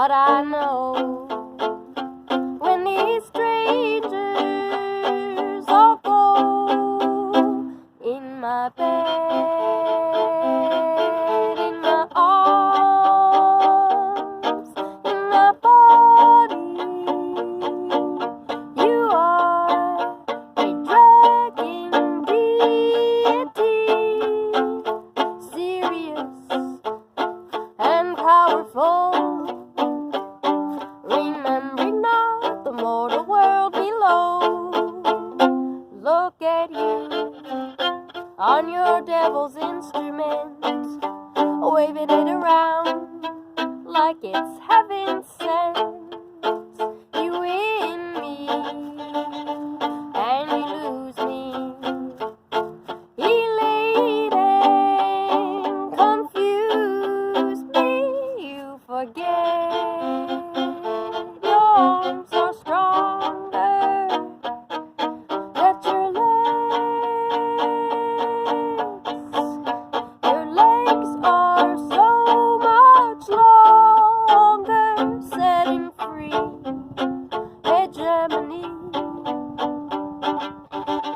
But I know when these strangers all go in my bed, in my arms, in my body, you are a dragon deity, serious and powerful, remembering not the mortal world below. Look at you on your devil's instrument, waving it around like it's heaven sent. You win me and you lose me, elated, confused me. You forget your arms are stronger, that your legs are so much longer, setting free hegemony.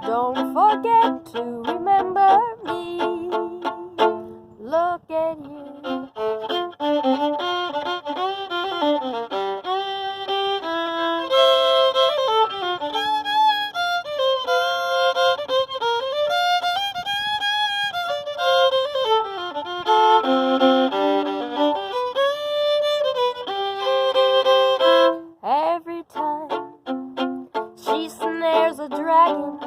Don't forget to remember me. Look at you. Every time she snares a dragon,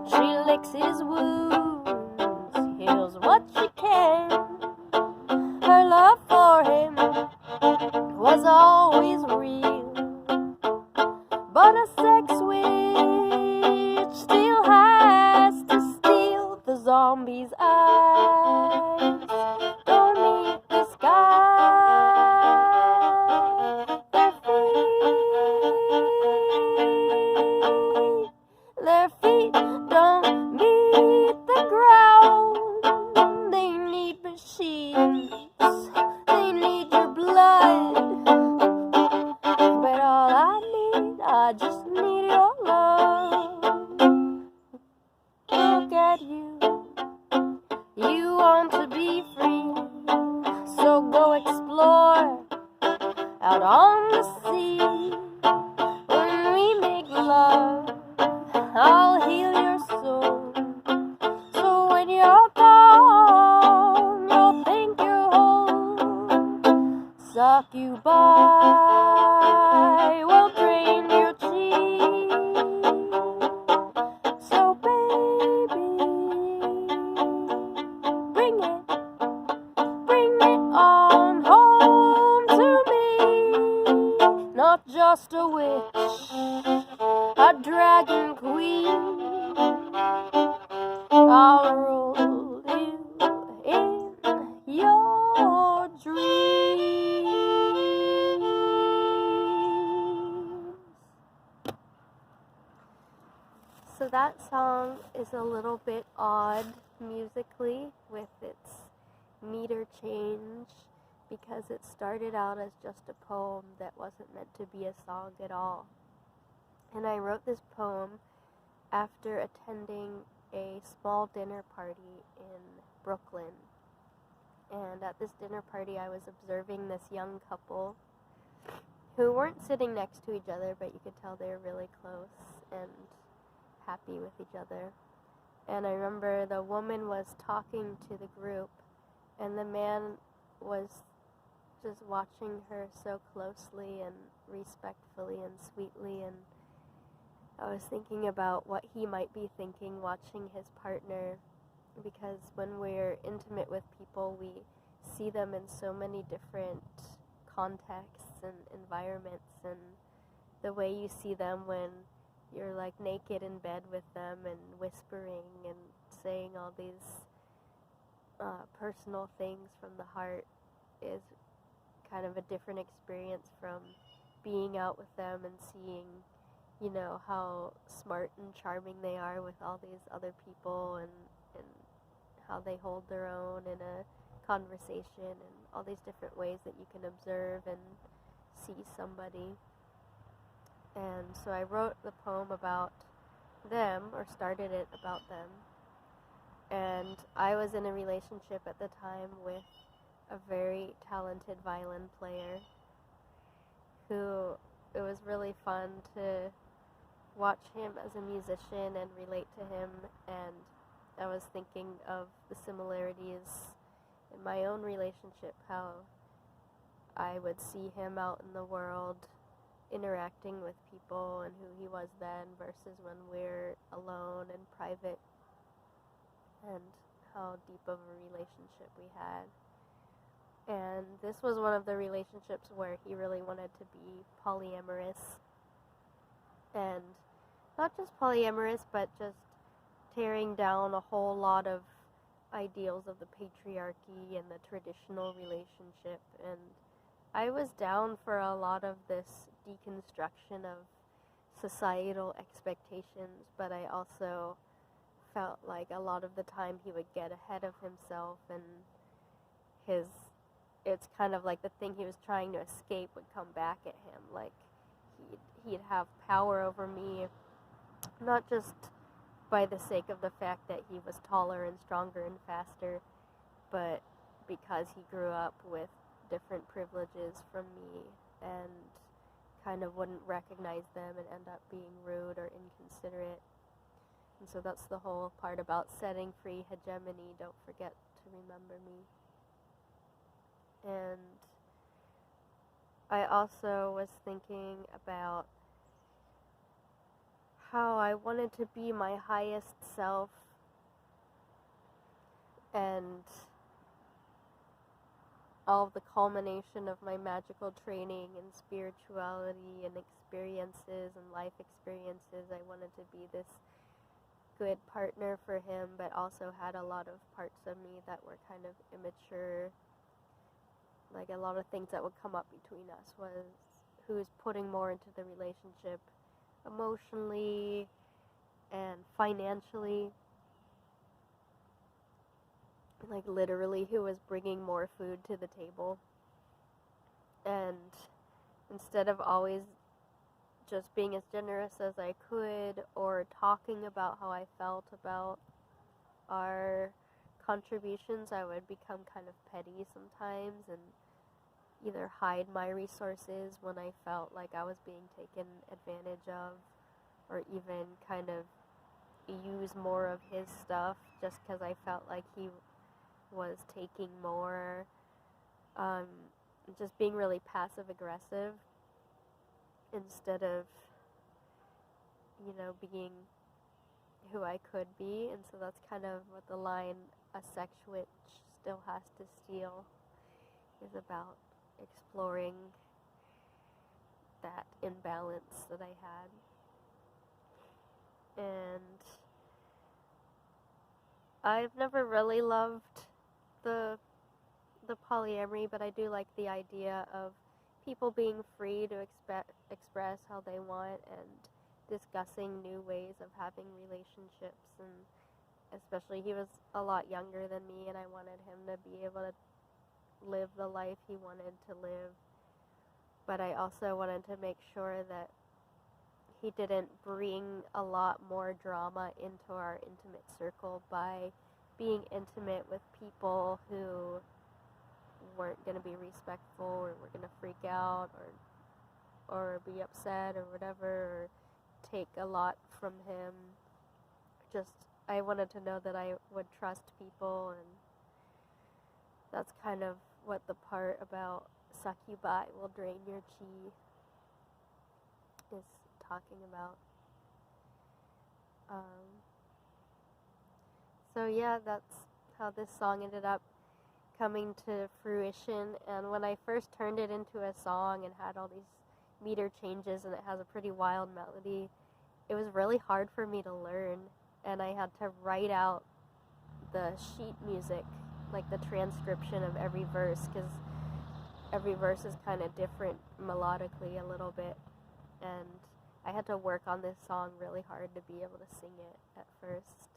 she licks his wounds, heals what she can. Her love for him was always real, but a sex witch still has to steal the zombie's eyes. Don't meet the sky, their feet don't meet the ground. They need machines, they need your blood, but all I just need your love. Look at you, you want to be free, so go explore out on the sea. When we make love, I'll heal your soul, so when you're gone, you'll think you're whole. Succubus will drain your chi, so baby, bring it on home to me. Not just a witch, a dragon queen, I'll rule you in your dreams. So that song is a little bit odd musically with its meter change, because it started out as just a poem that wasn't meant to be a song at all. And I wrote this poem after attending a small dinner party in Brooklyn. And at this dinner party, I was observing this young couple who weren't sitting next to each other, but you could tell they were really close and happy with each other. And I remember the woman was talking to the group, and the man was just watching her so closely and respectfully and sweetly, and I was thinking about what he might be thinking watching his partner, because when we're intimate with people, we see them in so many different contexts and environments, and the way you see them when you're like naked in bed with them and whispering and saying all these personal things from the heart is kind of a different experience from being out with them and seeing, you know, how smart and charming they are with all these other people, and how they hold their own in a conversation, and all these different ways that you can observe and see somebody. And so I wrote the poem about them, or started it about them. And I was in a relationship at the time with a very talented violin player who, it was really fun to watch him as a musician and relate to him. And I was thinking of the similarities in my own relationship, how I would see him out in the world interacting with people and who he was then versus when we're alone and private, and how deep of a relationship we had. And this was one of the relationships where he really wanted to be polyamorous, and not just polyamorous, but just tearing down a whole lot of ideals of the patriarchy and the traditional relationship. And I was down for a lot of this deconstruction of societal expectations, but I also felt like a lot of the time he would get ahead of himself, and it's kind of like the thing he was trying to escape would come back at him. Like he'd have power over me, not just by the sake of the fact that he was taller and stronger and faster, but because he grew up with different privileges from me and kind of wouldn't recognize them and end up being rude or inconsiderate. And so that's the whole part about setting free hegemony. Don't forget to remember me. And I also was thinking about how I wanted to be my highest self, and all of the culmination of my magical training and spirituality and experiences and life experiences. I wanted to be this good partner for him, but also had a lot of parts of me that were kind of immature. Like a lot of things that would come up between us was who's putting more into the relationship emotionally and financially. Like literally who was bringing more food to the table. And instead of always just being as generous as I could or talking about how I felt about our contributions, I would become kind of petty sometimes and either hide my resources when I felt like I was being taken advantage of, or even kind of use more of his stuff just because I felt like he was taking more. Just being really passive aggressive instead of, being who I could be. And so that's kind of what the line "a sex witch still has to steal" is about, exploring that imbalance that I had. And I've never really loved the polyamory, but I do like the idea of people being free to express how they want and discussing new ways of having relationships. And especially, he was a lot younger than me, and I wanted him to be able to live the life he wanted to live. But I also wanted to make sure that he didn't bring a lot more drama into our intimate circle by being intimate with people who weren't going to be respectful, or were going to freak out or be upset or whatever, or take a lot from him. Just, I wanted to know that I would trust people, and that's kind of what the part about succubi will drain your chi is talking about. So yeah, that's how this song ended up coming to fruition. And when I first turned it into a song and had all these meter changes and it has a pretty wild melody, it was really hard for me to learn, and I had to write out the sheet music, like the transcription of every verse, because every verse is kind of different melodically a little bit, and I had to work on this song really hard to be able to sing it at first.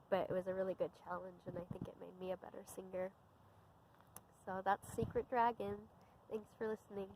But it was a really good challenge, and I think it made me a better singer. So that's Secret Dragon. Thanks for listening.